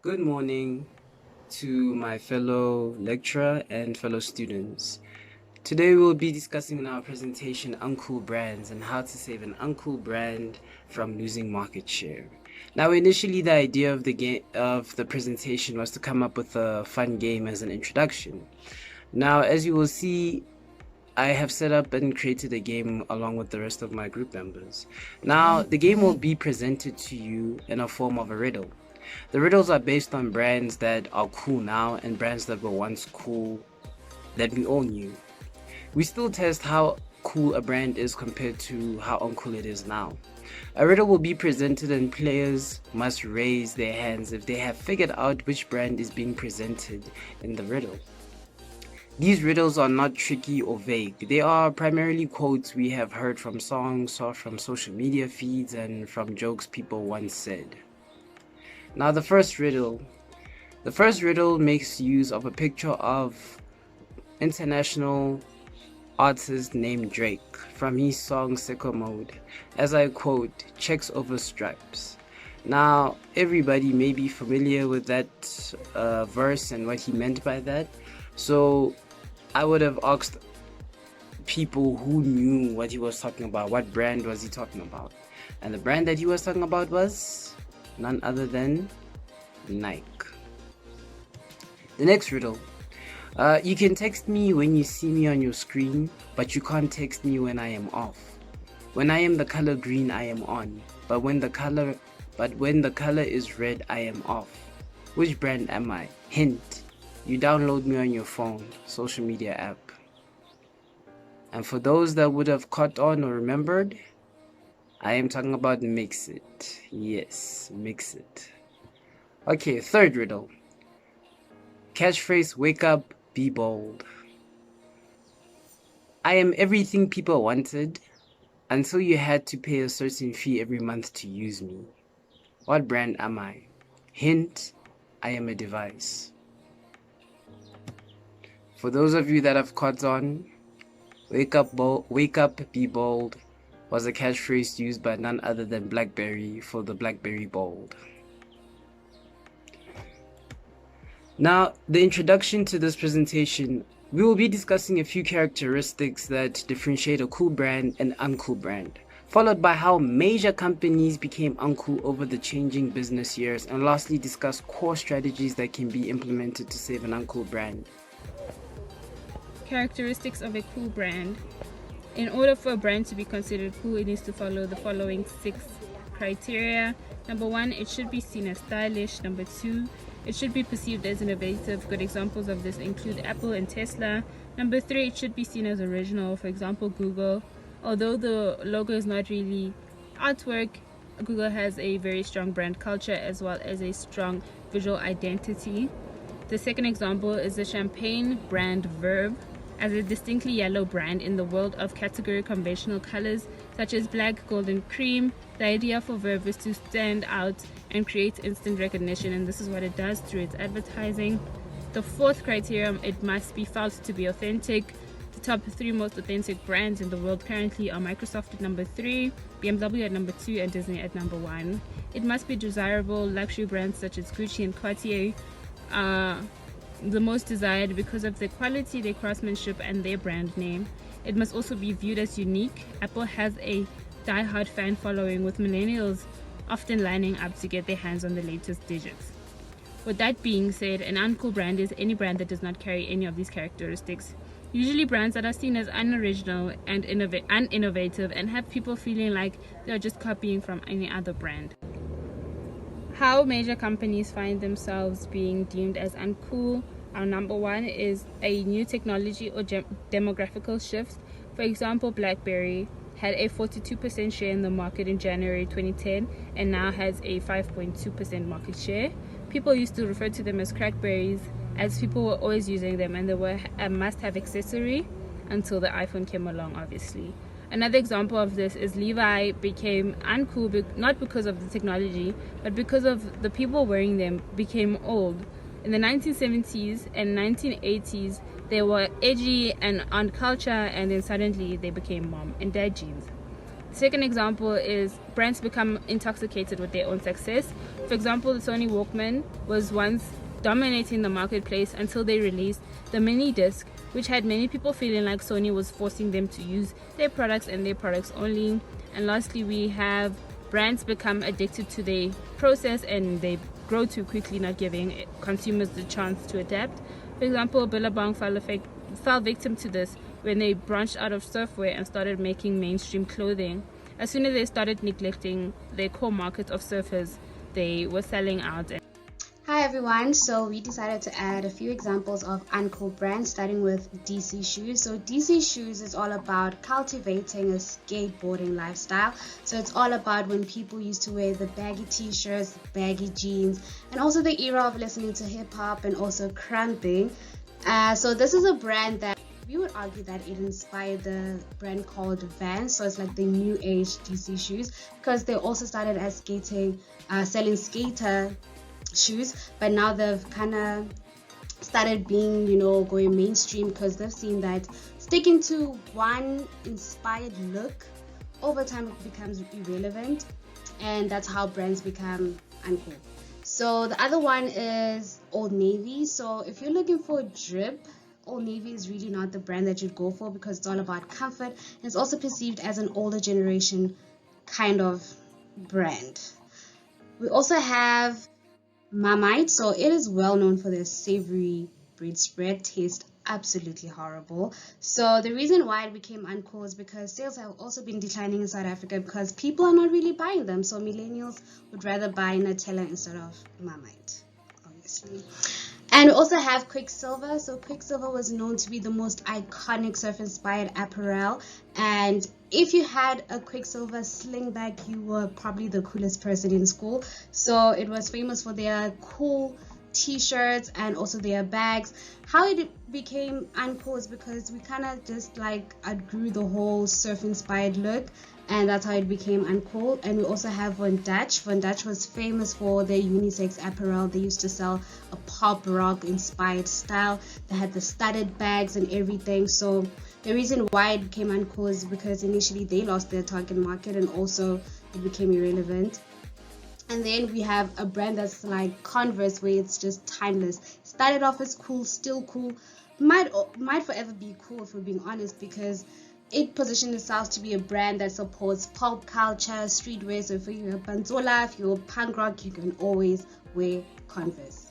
Good morning to my fellow lecturer and fellow students. Today we'll be discussing in our presentation uncool brands and how to save an uncool brand from losing market share. Now, initially the idea of the presentation was to come up with a fun game as an introduction. Now, as you will see, I have set up and created a game along with the rest of my group members. Now, the game will be presented to you in a form of a riddle. The riddles are based on brands that are cool now and brands that were once cool that we all knew. We still test how cool a brand is compared to how uncool it is now. A riddle will be presented and players must raise their hands if they have figured out which brand is being presented in the riddle. These riddles are not tricky or vague. They are primarily quotes we have heard from songs or from social media feeds and from jokes people once said. Now the first riddle makes use of a picture of international artist named Drake from his song Sicko Mode, as I quote, checks over stripes. Now everybody may be familiar with that verse and what he meant by that, so I would have asked people who knew what he was talking about, what brand was he talking about, and the brand that he was talking about was none other than Nike. The next riddle. You can text me when you see me on your screen, but you can't text me when I am off. When I am the color green, I am on. But when the color is red, I am off. Which brand am I? Hint. You download me on your phone, social media app. And for those that would have caught on or remembered, I am talking about Mixit. Yes, Mixit. Okay, third riddle. Catchphrase, wake up, be bold. I am everything people wanted until you had to pay a certain fee every month to use me. What brand am I? Hint, I am a device. For those of you that have caught on, wake up, be bold was a catchphrase used by none other than BlackBerry for the BlackBerry Bold. Now, the introduction to this presentation, we will be discussing a few characteristics that differentiate a cool brand and uncool brand, followed by how major companies became uncool over the changing business years, and lastly discuss core strategies that can be implemented to save an uncool brand. Characteristics of a cool brand. In order for a brand to be considered cool, it needs to follow the following 6 criteria. Number 1, it should be seen as stylish. Number 2, it should be perceived as innovative. Good examples of this include Apple and Tesla. Number 3, it should be seen as original. For example, Google. Although the logo is not really artwork, Google has a very strong brand culture as well as a strong visual identity. The second example is the champagne brand Verve. As a distinctly yellow brand in the world of category conventional colors such as black, gold, and cream, the idea for Verve is to stand out and create instant recognition, and this is what it does through its advertising. The fourth criterion, it must be felt to be authentic. The top 3 most authentic brands in the world currently are Microsoft at number 3, BMW at number 2, and Disney at number 1. It must be desirable. Luxury brands such as Gucci and Cartier are the most desired because of their quality, their craftsmanship, and their brand name. It must also be viewed as unique. Apple has a die-hard fan following, with millennials often lining up to get their hands on the latest digits. With that being said, an uncool brand is any brand that does not carry any of these characteristics. Usually brands that are seen as unoriginal and uninnovative and have people feeling like they're just copying from any other brand. How major companies find themselves being deemed as uncool. Our number 1 is a new technology or demographical shift. For example, BlackBerry had a 42% share in the market in January 2010 and now has a 5.2% market share. People used to refer to them as crackberries as people were always using them and they were a must-have accessory until the iPhone came along, obviously. Another example of this is Levi became uncool not because of the technology, but because of the people wearing them became old. In the 1970s and 1980s, they were edgy and on culture, and then suddenly they became mom and dad jeans. Second example is brands become intoxicated with their own success. For example, the Sony Walkman was once dominating the marketplace until they released the mini disc, which had many people feeling like Sony was forcing them to use their products and their products only. And lastly, we have brands become addicted to their process and they grow too quickly, not giving consumers the chance to adapt. For example, Billabong fell victim to this when they branched out of surfwear and started making mainstream clothing. As soon as they started neglecting their core market of surfers, they were selling out. Hi everyone, so we decided to add a few examples of uncool brands, starting with DC Shoes. So DC Shoes is all about cultivating a skateboarding lifestyle. So it's all about when people used to wear the baggy t-shirts, baggy jeans, and also the era of listening to hip-hop and also cramping. So this is a brand that we would argue that it inspired the brand called Vans. So it's like the new age DC Shoes, because they also started as selling skater shoes, but now they've kind of started being, going mainstream, because they've seen that sticking to one inspired look over time it becomes irrelevant, and that's how brands become uncool. So the other one is Old Navy. So if you're looking for a drip, Old Navy is really not the brand that you'd go for, because it's all about comfort, and it's also perceived as an older generation kind of brand. We also have Marmite. So it is well known for their savory bread spread, taste absolutely horrible. So the reason why it became uncool is because sales have also been declining in South Africa, because people are not really buying them. So millennials would rather buy Nutella instead of Marmite, obviously. And we also have Quicksilver. So Quicksilver was known to be the most iconic surf-inspired apparel. And if you had a Quicksilver sling bag, you were probably the coolest person in school. So it was famous for their cool t-shirts and also their bags. How it became uncool is because we kind of just outgrew the whole surf-inspired look, and that's how it became uncool. And we also have Von Dutch. Von Dutch was famous for their unisex apparel. They used to sell a pop rock inspired style. They had the studded bags and everything. So the reason why it became uncool is because initially they lost their target market, and also it became irrelevant. And then we have a brand that's like Converse, where it's just timeless. Started off as cool, still cool, might forever be cool if we're being honest, because it positioned itself to be a brand that supports pop culture, streetwear. So if you're a Banzola, if you're punk rock, you can always wear Converse.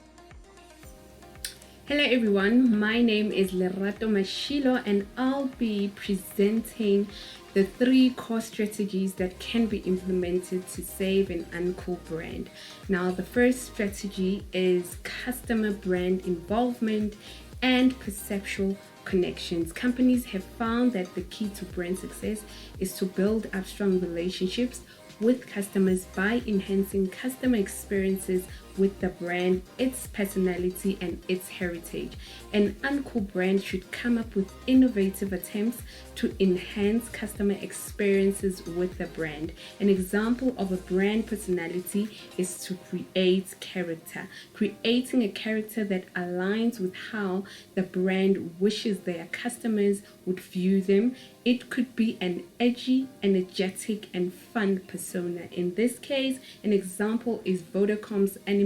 Hello everyone, my name is Lerato Mashilo, and I'll be presenting the 3 core strategies that can be implemented to save an uncool brand. Now, the first strategy is customer brand involvement and perceptual connections. Companies have found that the key to brand success is to build up strong relationships with customers by enhancing customer experiences with the brand, its personality, and its heritage. An uncool brand should come up with innovative attempts to enhance customer experiences with the brand. An example of a brand personality is to create character. Creating a character that aligns with how the brand wishes their customers would view them. It could be an edgy, energetic, and fun persona. In this case, an example is Vodacom's animated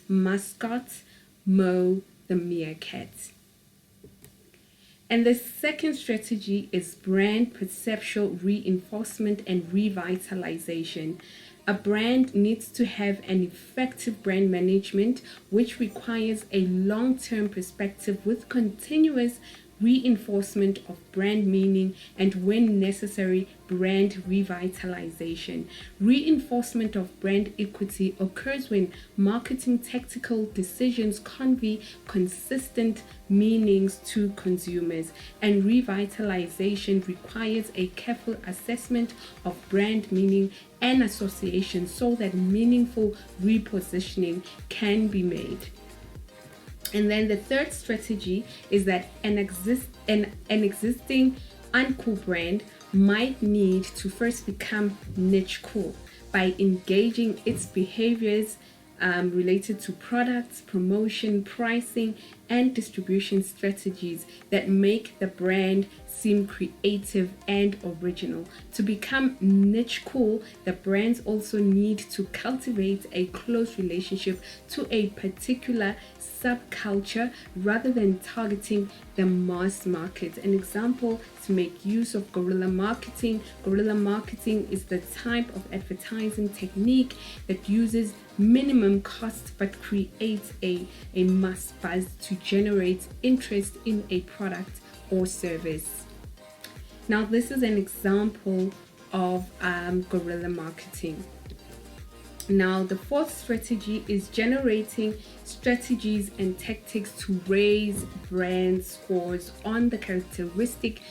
mascot, Mo the meerkat. And the second strategy is brand perceptual reinforcement and revitalization. A brand needs to have an effective brand management, which requires a long-term perspective with continuous reinforcement of brand meaning and, when necessary, brand revitalization. Reinforcement of brand equity occurs when marketing tactical decisions convey consistent meanings to consumers, and revitalization requires a careful assessment of brand meaning and association so that meaningful repositioning can be made. And then the third strategy is that an existing uncool brand might need to first become niche cool by engaging its behaviors related to products, promotion, pricing, and distribution strategies that make the brand seem creative and original. To become niche cool, the brands also need to cultivate a close relationship to a particular subculture rather than targeting the mass market. An example to make use of guerrilla marketing. Guerrilla marketing is the type of advertising technique that uses minimum cost but creates a mass buzz to generate interest in a product or service. Now, this is an example of guerrilla marketing. Now, the fourth strategy is generating strategies and tactics to raise brand scores on the characteristic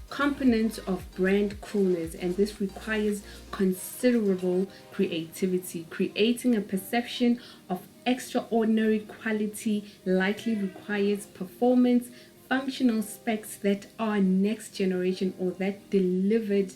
components of brand coolness, and this requires considerable creativity. Creating a perception of extraordinary quality likely requires performance functional specs that are next generation or that deliver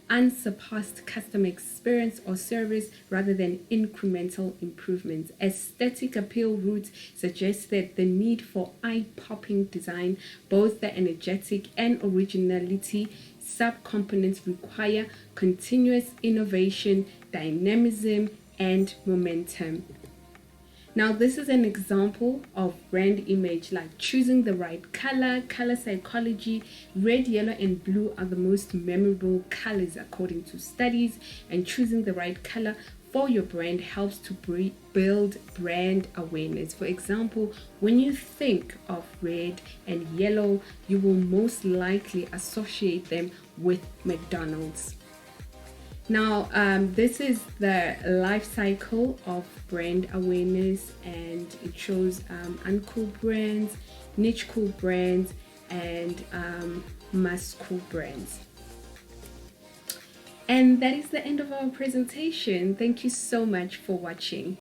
unsurpassed customer experience or service rather than incremental improvements. Aesthetic appeal routes suggested the need for eye-popping design. Both the energetic and originality subcomponents require continuous innovation, dynamism, and momentum. Now, this is an example of brand image, like choosing the right color psychology. Red, yellow, and blue are the most memorable colors according to studies, and choosing the right color for your brand helps to build brand awareness. For example, when you think of red and yellow, you will most likely associate them with McDonald's. Now, this is the life cycle of brand awareness, and it shows uncool brands, niche cool brands, and mass cool brands. And that is the end of our presentation. Thank you so much for watching.